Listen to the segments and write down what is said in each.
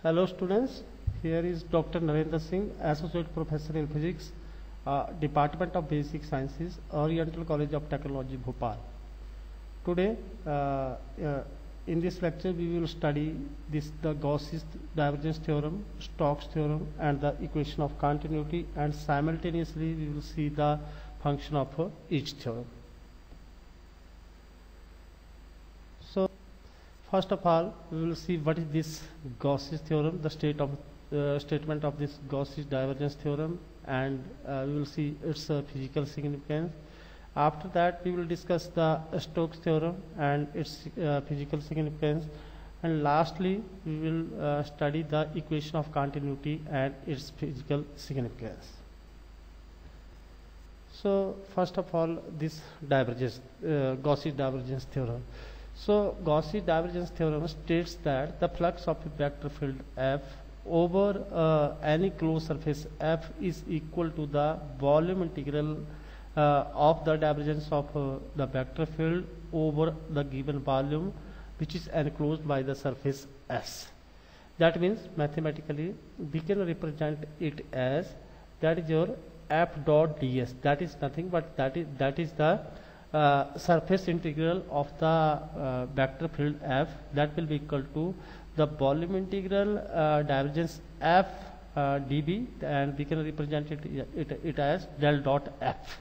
Hello students, here is Dr. Narendra Singh, Associate Professor in Physics, Department of Basic Sciences, Oriental College of Technology, Bhopal. Today, in this lecture, we will study the Gauss's divergence theorem, Stokes theorem, and the equation of continuity, and simultaneously we will see the function of each theorem. So, first of all, we will see what is this Gauss's theorem, the statement of this Gauss's divergence theorem, and we will see its physical significance. After that, we will discuss the Stokes theorem and its physical significance, and lastly, we will study the equation of continuity and its physical significance. So, first of all, this divergence, Gauss's divergence theorem. So, Gauss's divergence theorem states that the flux of a vector field F over any closed surface F is equal to the volume integral of the divergence of the vector field over the given volume which is enclosed by the surface S. That means mathematically we can represent it as, that is your F dot ds, that is nothing but that is the surface integral of the vector field F, that will be equal to the volume integral divergence F dB, and we can represent it as del dot F.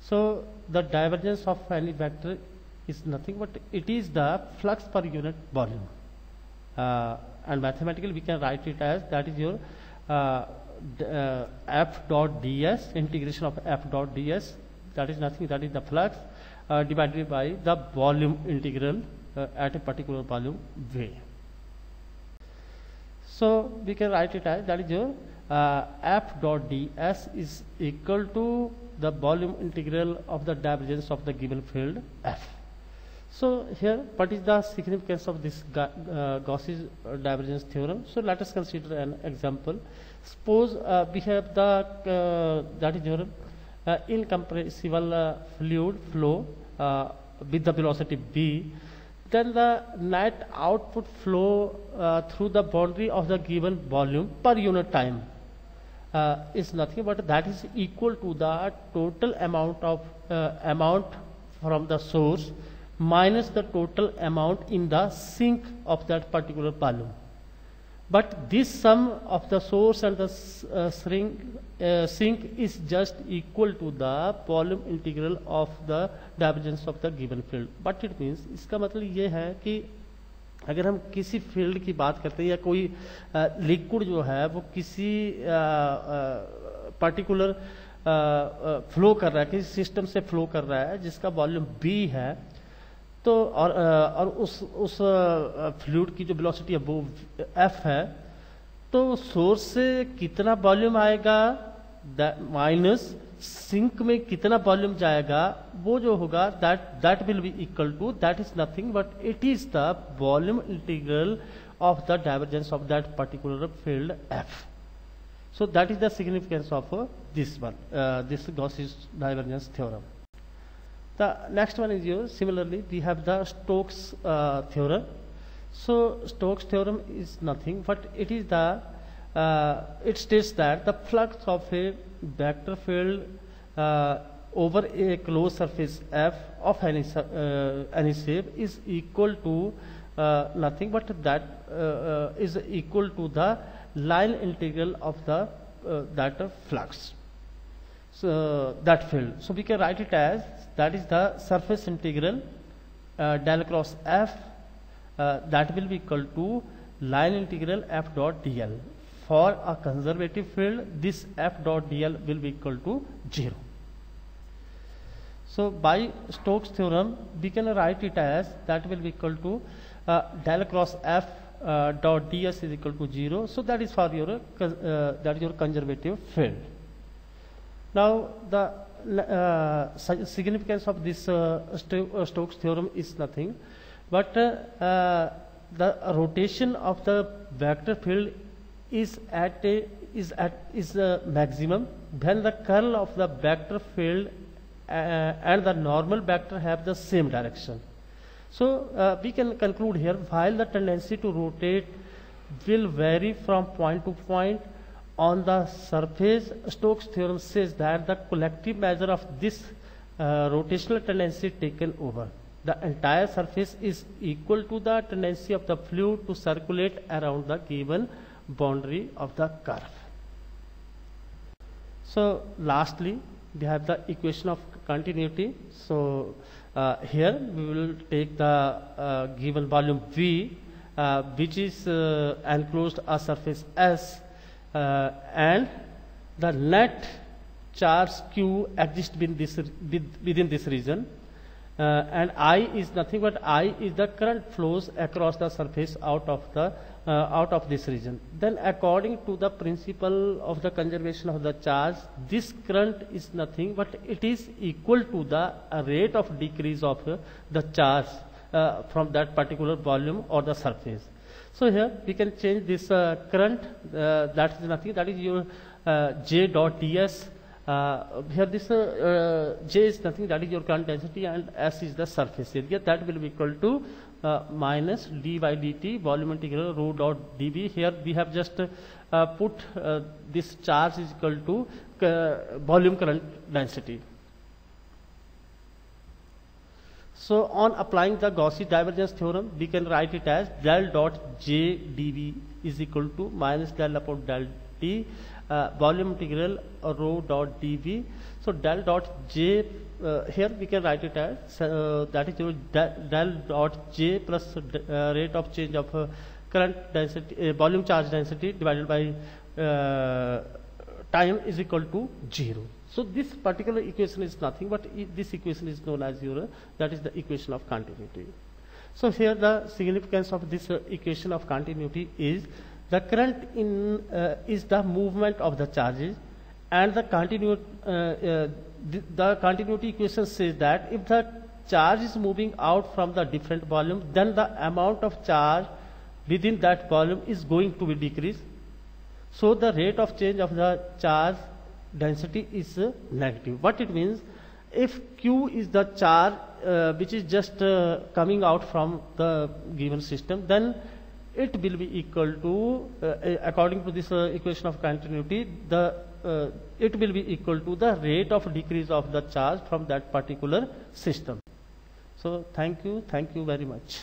So the divergence of any vector is nothing but it is the flux per unit volume, and mathematically we can write it as, that is your F dot ds, integration of F dot ds, that is nothing, that is the flux divided by the volume integral at a particular volume V. So we can write it as, that is your F dot ds is equal to the volume integral of the divergence of the given field F. So here, what is the significance of this Gauss's divergence theorem? So let us consider an example. Suppose we have the that is your incompressible fluid flow with the velocity v, then the net output flow through the boundary of the given volume per unit time is nothing but that is equal to the total amount of amount from the source minus the total amount in the sink of that particular volume. But this sum of the source and the sink is just equal to the volume integral of the divergence of the given field. But it means, इसका मतलब ये है कि अगर हम किसी field की बात करते हैं या कोई लिक्विड जो है वो किसी पर्टिकुलर फ्लो कर रहा है, किसी सिस्टम से फ्लो कर रहा है जिसका वॉल्यूम b है, तो और उस फ्लूइड की जो वेलोसिटी है वो f है, तो सोर्स से कितना वॉल्यूम आएगा माइनस सिंक में कितना वॉल्यूम जाएगा, वो जो होगा that will be equal to, that is nothing but it is the volume integral of the divergence of that particular field f. So that is the significance of this one, this Gauss's divergence theorem. The next one is yours. Similarly, we have the Stokes theorem. So Stokes theorem is nothing but it is the it states that the flux of a vector field over a closed surface f of any shape is equal to nothing but that is equal to the line integral of the that flux. So that field. So we can write it as, that is the surface integral del cross f that will be equal to line integral f dot dl. For a conservative field, this f dot dl will be equal to 0. So by Stokes theorem, we can write it as, that will be equal to del cross f dot ds is equal to 0. So that is for your that is your conservative field. Now the significance of this Stokes theorem is nothing but the rotation of the vector field is maximum when the curl of the vector field and the normal vector have the same direction. So we can conclude here, while the tendency to rotate will vary from point to point on the surface. Stokes' theorem says that the collective measure of this rotational tendency taken over the entire surface is equal to the tendency of the fluid to circulate around the given boundary of the curve. So lastly, we have the equation of continuity. So here we will take the given volume V, which is enclosed a surface S, and the net charge Q exists within this region, and I is nothing but I is the current flows across the surface out of this region. Then according to the principle of the conservation of the charge, this current is nothing but it is equal to the rate of decrease of the charge from that particular volume or the surface. So here we can change this current, that is nothing, that is your J dot ds. Here this J is nothing, that is your current density, and S is the surface area. That will be equal to minus d by dt volume integral rho dot dV. Here we have just put this charge is equal to volume current density. So on applying the Gaussian divergence theorem, we can write it as del dot J dV is equal to minus del upon del t volume integral rho dot dV. So del dot J, here we can write it as that is your del dot J plus rate of change of current density, volume charge density divided by time is equal to 0. So this particular equation is nothing but this equation is known as your that is the equation of continuity. So here the significance of this equation of continuity is the current is the movement of the charges, and the continuity equation says that if the charge is moving out from the different volume, then the amount of charge within that volume is going to be decreased. So the rate of change of the charge density is negative. What it means, if Q is the charge which is just coming out from the given system, then it will be equal to according to this equation of continuity, it will be equal to the rate of decrease of the charge from that particular system. So thank you very much.